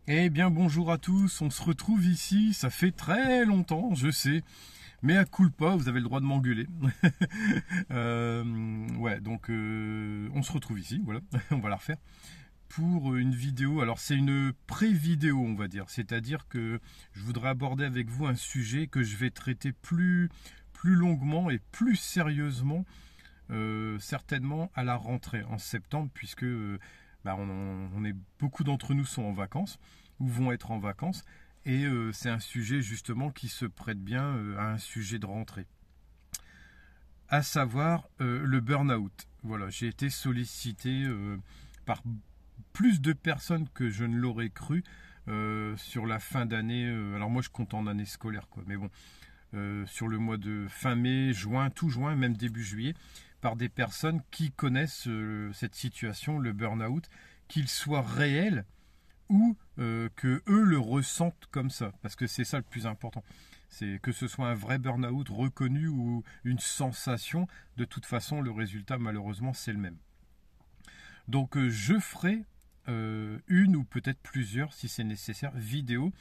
Eh bien bonjour à tous, on se retrouve ici, ça fait très longtemps, je sais, mais à culpa, vous avez le droit de m'engueuler. Ouais, donc on se retrouve ici, voilà, on va la refaire, pour une vidéo. Alors c'est une pré-vidéo, on va dire, c'est-à-dire que je voudrais aborder avec vous un sujet que je vais traiter plus longuement et plus sérieusement, certainement à la rentrée en septembre, puisque beaucoup d'entre nous sont en vacances ou vont être en vacances, et c'est un sujet justement qui se prête bien à un sujet de rentrée, à savoir le burn-out. Voilà, j'ai été sollicité par plus de personnes que je ne l'aurais cru sur la fin d'année. Alors moi je compte en année scolaire, quoi, mais bon, sur le mois de fin mai, juin, tout juin, même début juillet, par des personnes qui connaissent cette situation, le burn-out, qu'il soit réel ou que eux le ressentent comme ça, parce que c'est ça le plus important. C'est que ce soit un vrai burn-out reconnu ou une sensation, de toute façon, le résultat, malheureusement, c'est le même. Donc, je ferai une ou peut-être plusieurs, si c'est nécessaire, vidéos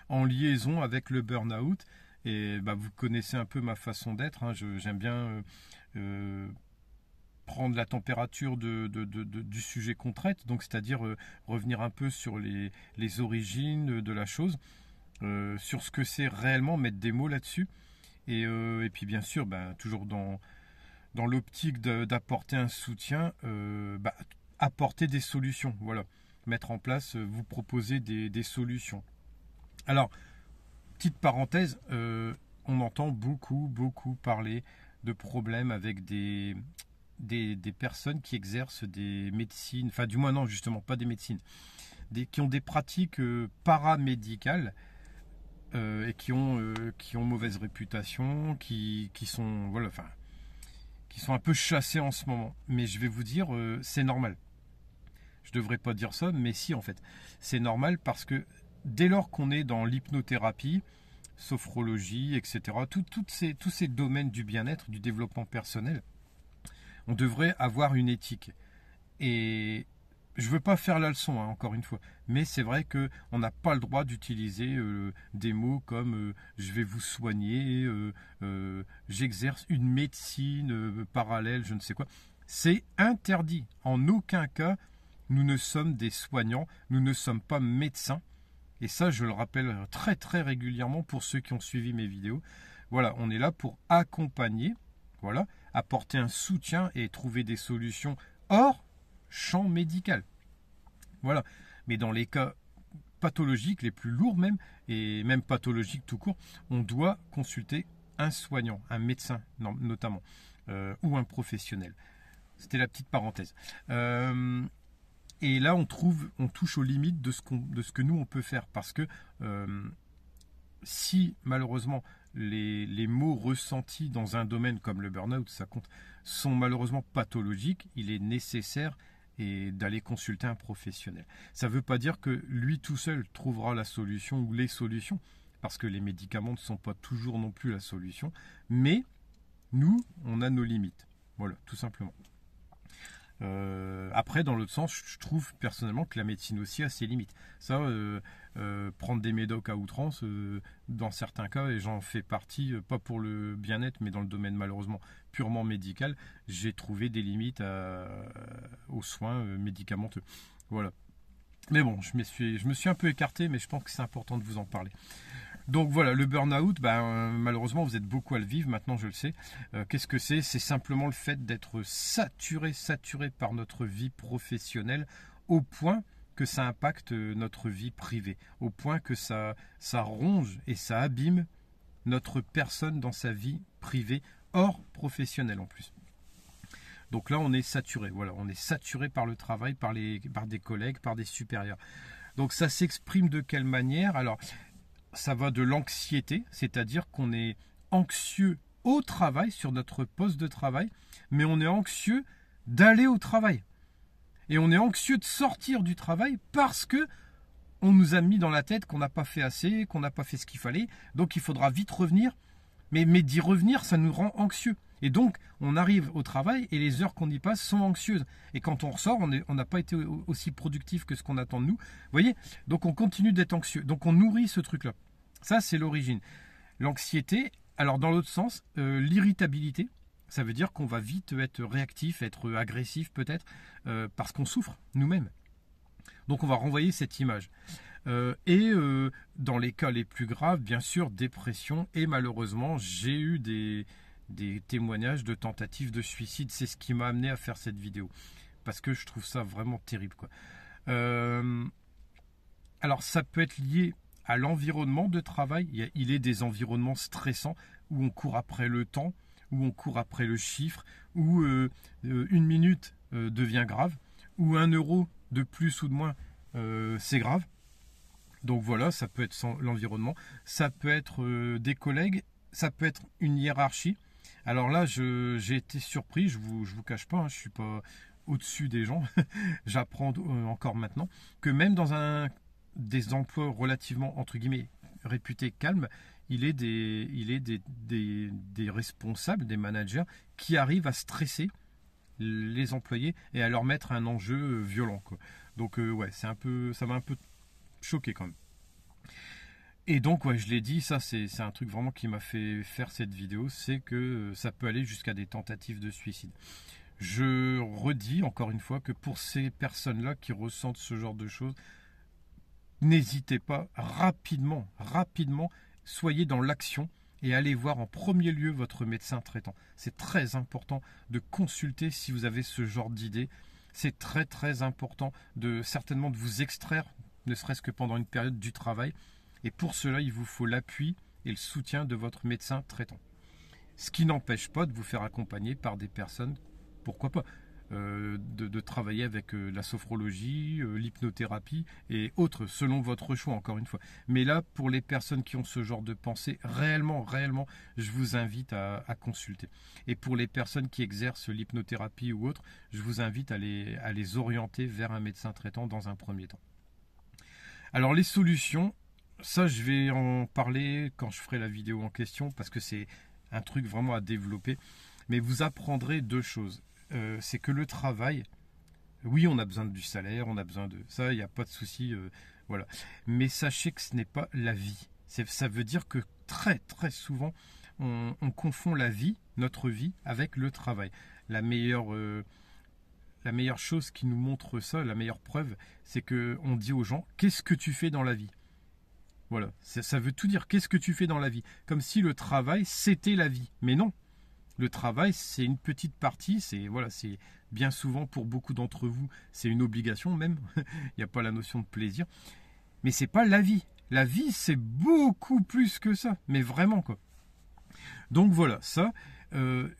en liaison avec le burn-out. Et bah, vous connaissez un peu ma façon d'être, hein. J'aime bien prendre la température du sujet qu'on traite, donc c'est-à-dire revenir un peu sur les origines de la chose, sur ce que c'est réellement, mettre des mots là-dessus, et puis bien sûr, ben, toujours dans l'optique d'apporter un soutien, apporter des solutions, voilà, mettre en place, vous proposer des solutions. Alors, petite parenthèse, on entend beaucoup parler de problèmes avec des personnes qui exercent des médecines, enfin du moins non justement pas des médecines, qui ont des pratiques paramédicales, et qui ont mauvaise réputation, qui sont voilà, enfin qui sont un peu chassés en ce moment. Mais je vais vous dire, c'est normal. Je devrais pas dire ça, mais si en fait, c'est normal parce que dès lors qu'on est dans l'hypnothérapie, sophrologie, etc., tous ces domaines du bien-être, du développement personnel, on devrait avoir une éthique. Et je ne veux pas faire la leçon, hein, encore une fois, mais c'est vrai qu'on n'a pas le droit d'utiliser des mots comme je vais vous soigner, j'exerce une médecine parallèle, je ne sais quoi. C'est interdit. En aucun cas, nous ne sommes des soignants, nous ne sommes pas médecins. Et ça, je le rappelle très régulièrement pour ceux qui ont suivi mes vidéos. Voilà, on est là pour accompagner, voilà, apporter un soutien et trouver des solutions hors champ médical. Voilà. Mais dans les cas pathologiques, les plus lourds même, et même pathologiques tout court, on doit consulter un soignant, un médecin notamment, ou un professionnel. C'était la petite parenthèse. Et là, on touche aux limites de ce que nous on peut faire, parce que si malheureusement les maux ressentis dans un domaine comme le burn-out, ça compte, sont malheureusement pathologiques, il est nécessaire d'aller consulter un professionnel. Ça ne veut pas dire que lui tout seul trouvera la solution ou les solutions, parce que les médicaments ne sont pas toujours non plus la solution, mais nous, on a nos limites. Voilà, tout simplement. Après, dans l'autre sens, je trouve personnellement que la médecine aussi a ses limites. Ça, prendre des médocs à outrance, dans certains cas, et j'en fais partie, pas pour le bien-être, mais dans le domaine malheureusement purement médical, j'ai trouvé des limites aux soins médicamenteux. Voilà. Mais bon, je me suis un peu écarté, mais je pense que c'est important de vous en parler. Donc voilà, le burn-out, malheureusement, vous êtes beaucoup à le vivre, maintenant je le sais. Qu'est-ce que c'est? C'est simplement le fait d'être saturé par notre vie professionnelle, au point que ça impacte notre vie privée, au point que ça ronge et ça abîme notre personne dans sa vie privée, hors professionnelle en plus. Donc là, on est saturé, voilà, on est saturé par le travail, par des collègues, par des supérieurs. Donc ça s'exprime de quelle manière? Alors, ça va de l'anxiété, c'est-à-dire qu'on est anxieux au travail, sur notre poste de travail, mais on est anxieux d'aller au travail. Et on est anxieux de sortir du travail parce que on nous a mis dans la tête qu'on n'a pas fait assez, qu'on n'a pas fait ce qu'il fallait, donc il faudra vite revenir. Mais d'y revenir, ça nous rend anxieux. Et donc, on arrive au travail et les heures qu'on y passe sont anxieuses. Et quand on ressort, on n'a pas été aussi productif que ce qu'on attend de nous. Vous voyez? Donc, on continue d'être anxieux. Donc, on nourrit ce truc-là. Ça, c'est l'origine. L'anxiété, alors dans l'autre sens, l'irritabilité, ça veut dire qu'on va vite être réactif, être agressif peut-être, parce qu'on souffre nous-mêmes. Donc, on va renvoyer cette image. Dans les cas les plus graves, bien sûr, dépression. Et malheureusement, j'ai eu des témoignages de tentatives de suicide. C'est ce qui m'a amené à faire cette vidéo. Parce que je trouve ça vraiment terrible, quoi. Alors, ça peut être lié à l'environnement de travail. Il est des environnements stressants où on court après le temps, où on court après le chiffre, où une minute devient grave, où 1 € de plus ou de moins, c'est grave. Donc voilà, ça peut être l'environnement, ça peut être des collègues, ça peut être une hiérarchie. Alors là, j'ai été surpris, je vous cache pas, hein, je suis pas au-dessus des gens, j'apprends encore maintenant, que même dans des emplois relativement, entre guillemets, réputés calmes, il est des responsables, des managers qui arrivent à stresser les employés et à leur mettre un enjeu violent, quoi. Donc ouais, ça m'a un peu choqué quand même. Et donc, ouais, je l'ai dit, ça c'est un truc vraiment qui m'a fait faire cette vidéo, c'est que ça peut aller jusqu'à des tentatives de suicide. Je redis encore une fois que pour ces personnes-là qui ressentent ce genre de choses, n'hésitez pas, rapidement, soyez dans l'action et allez voir en premier lieu votre médecin traitant. C'est très important de consulter si vous avez ce genre d'idées. C'est très important certainement de vous extraire, ne serait-ce que pendant une période du travail. Et pour cela, il vous faut l'appui et le soutien de votre médecin traitant. Ce qui n'empêche pas de vous faire accompagner par des personnes, pourquoi pas, de travailler avec la sophrologie, l'hypnothérapie et autres, selon votre choix, encore une fois. Mais là, pour les personnes qui ont ce genre de pensée, réellement, je vous invite à consulter. Et pour les personnes qui exercent l'hypnothérapie ou autre, je vous invite à les orienter vers un médecin traitant dans un premier temps. Alors les solutions, ça je vais en parler quand je ferai la vidéo en question, parce que c'est un truc vraiment à développer. Mais vous apprendrez 2 choses. C'est que le travail, oui, on a besoin du salaire, on a besoin de ça, il n'y a pas de souci, voilà. Mais sachez que ce n'est pas la vie. Ça veut dire que très souvent, on confond la vie, notre vie, avec le travail. La meilleure chose qui nous montre ça, la meilleure preuve, c'est qu'on dit aux gens, qu'est-ce que tu fais dans la vie? Voilà, ça veut tout dire, qu'est-ce que tu fais dans la vie? Comme si le travail, c'était la vie. Mais non. Le travail, c'est une petite partie, c'est bien souvent pour beaucoup d'entre vous, c'est une obligation même. Il n'y a pas la notion de plaisir. Mais c'est pas la vie. La vie, c'est beaucoup plus que ça. Mais vraiment, quoi. Donc voilà, ça,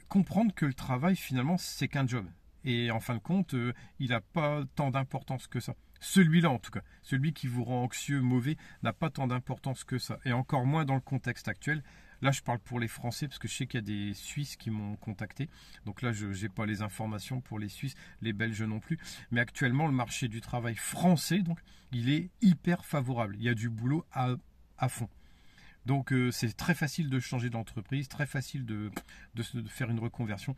comprendre que le travail, finalement, c'est qu'un job. Et en fin de compte, il n'a pas tant d'importance que ça. Celui-là, en tout cas, celui qui vous rend anxieux, mauvais, n'a pas tant d'importance que ça. Et encore moins dans le contexte actuel. Là, je parle pour les Français, parce que je sais qu'il y a des Suisses qui m'ont contacté. Donc là, je n'ai pas les informations pour les Suisses, les Belges non plus. Mais actuellement, le marché du travail français, donc, il est hyper favorable. Il y a du boulot à fond. Donc, c'est très facile de changer d'entreprise, très facile de faire une reconversion.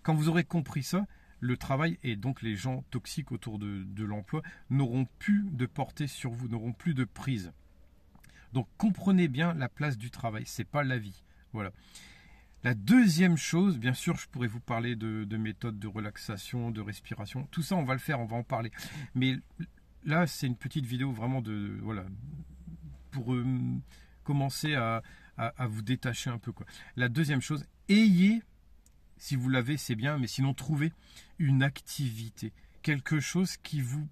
Quand vous aurez compris ça, le travail et donc les gens toxiques autour de l'emploi n'auront plus de portée sur vous, n'auront plus de prise. Donc comprenez bien la place du travail, c'est pas la vie. Voilà. La deuxième chose, bien sûr, je pourrais vous parler de méthodes de relaxation, de respiration. Tout ça, on va le faire, on va en parler. Mais là, c'est une petite vidéo vraiment pour commencer à vous détacher un peu, quoi. La deuxième chose, ayez, si vous l'avez, c'est bien, mais sinon trouvez une activité, quelque chose qui vous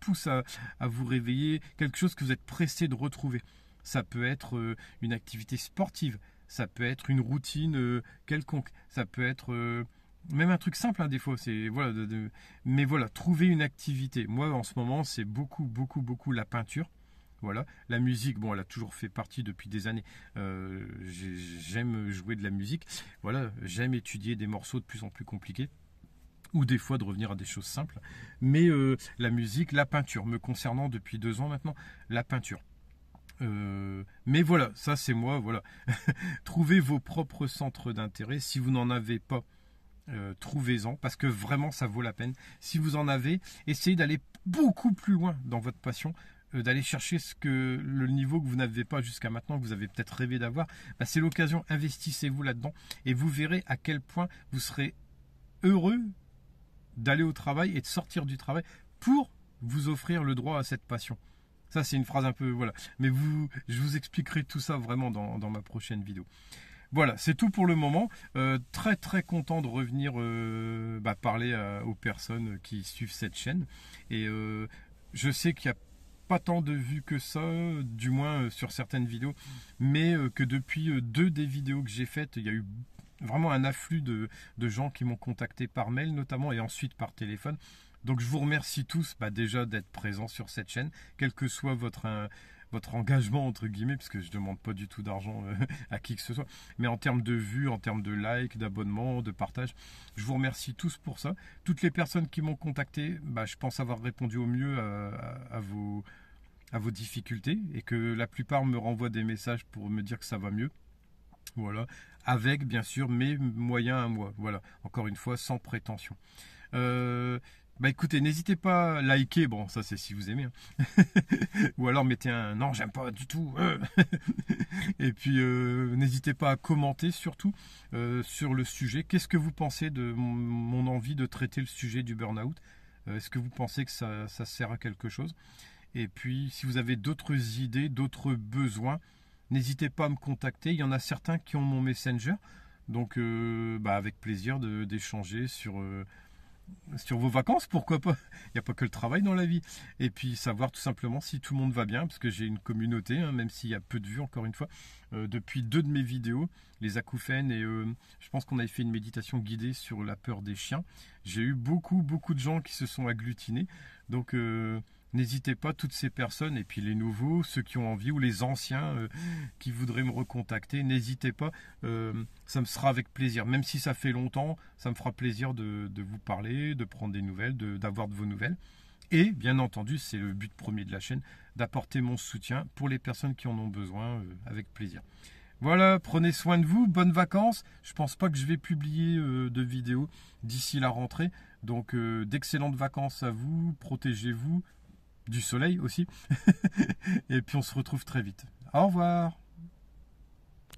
pousse à vous réveiller, quelque chose que vous êtes pressé de retrouver. Ça peut être une activité sportive, ça peut être une routine quelconque, ça peut être même un truc simple, hein, des fois. Mais voilà, trouver une activité. Moi, en ce moment, c'est beaucoup la peinture. Voilà, la musique, bon, elle a toujours fait partie depuis des années. J'aime jouer de la musique. Voilà, j'aime étudier des morceaux de plus en plus compliqués. Ou des fois de revenir à des choses simples. Mais la musique, la peinture, me concernant depuis 2 ans maintenant, la peinture. Mais voilà, ça c'est moi, voilà. Trouvez vos propres centres d'intérêt. Si vous n'en avez pas, trouvez-en, parce que vraiment ça vaut la peine. Si vous en avez, essayez d'aller beaucoup plus loin dans votre passion, d'aller chercher le niveau que vous n'avez pas jusqu'à maintenant, que vous avez peut-être rêvé d'avoir. Bah, c'est l'occasion, investissez-vous là-dedans et vous verrez à quel point vous serez heureux d'aller au travail et de sortir du travail pour vous offrir le droit à cette passion. Ça, c'est une phrase un peu, voilà. Mais je vous expliquerai tout ça vraiment dans ma prochaine vidéo. Voilà, c'est tout pour le moment. Très très content de revenir parler aux personnes qui suivent cette chaîne. Et je sais qu'il n'y a pas tant de vues que ça, du moins sur certaines vidéos, mais que depuis deux des vidéos que j'ai faites, il y a eu vraiment un afflux de gens qui m'ont contacté par mail notamment et ensuite par téléphone. Donc je vous remercie tous déjà d'être présents sur cette chaîne, quel que soit votre engagement entre guillemets, parce que je ne demande pas du tout d'argent à qui que ce soit, mais en termes de vues, en termes de likes, d'abonnements, de partage, je vous remercie tous pour ça. Toutes les personnes qui m'ont contacté, je pense avoir répondu au mieux à vos difficultés, et que la plupart me renvoient des messages pour me dire que ça va mieux. Voilà, avec bien sûr mes moyens à moi. Voilà, encore une fois, sans prétention. Écoutez, n'hésitez pas à liker, bon ça c'est si vous aimez, hein. Ou alors mettez un non j'aime pas du tout. Et puis n'hésitez pas à commenter surtout sur le sujet. Qu'est-ce que vous pensez de mon envie de traiter le sujet du burn-out? Est-ce que vous pensez que ça sert à quelque chose? Et puis si vous avez d'autres idées, d'autres besoins, n'hésitez pas à me contacter. Il y en a certains qui ont mon Messenger, donc avec plaisir d'échanger sur vos vacances, pourquoi pas. Il n'y a pas que le travail dans la vie. Et puis savoir tout simplement si tout le monde va bien, parce que j'ai une communauté, hein, même s'il y a peu de vues, encore une fois. Depuis deux de mes vidéos, les acouphènes, et je pense qu'on avait fait une méditation guidée sur la peur des chiens. J'ai eu beaucoup de gens qui se sont agglutinés. Donc n'hésitez pas, toutes ces personnes, et puis les nouveaux, ceux qui ont envie, ou les anciens qui voudraient me recontacter, n'hésitez pas, ça me sera avec plaisir. Même si ça fait longtemps, ça me fera plaisir de vous parler, de prendre des nouvelles, d'avoir de vos nouvelles. Et bien entendu, c'est le but premier de la chaîne, d'apporter mon soutien pour les personnes qui en ont besoin, avec plaisir. Voilà, prenez soin de vous, bonnes vacances. Je pense pas que je vais publier de vidéos d'ici la rentrée. Donc d'excellentes vacances à vous, protégez-vous, du soleil aussi. Et puis on se retrouve très vite. Au revoir.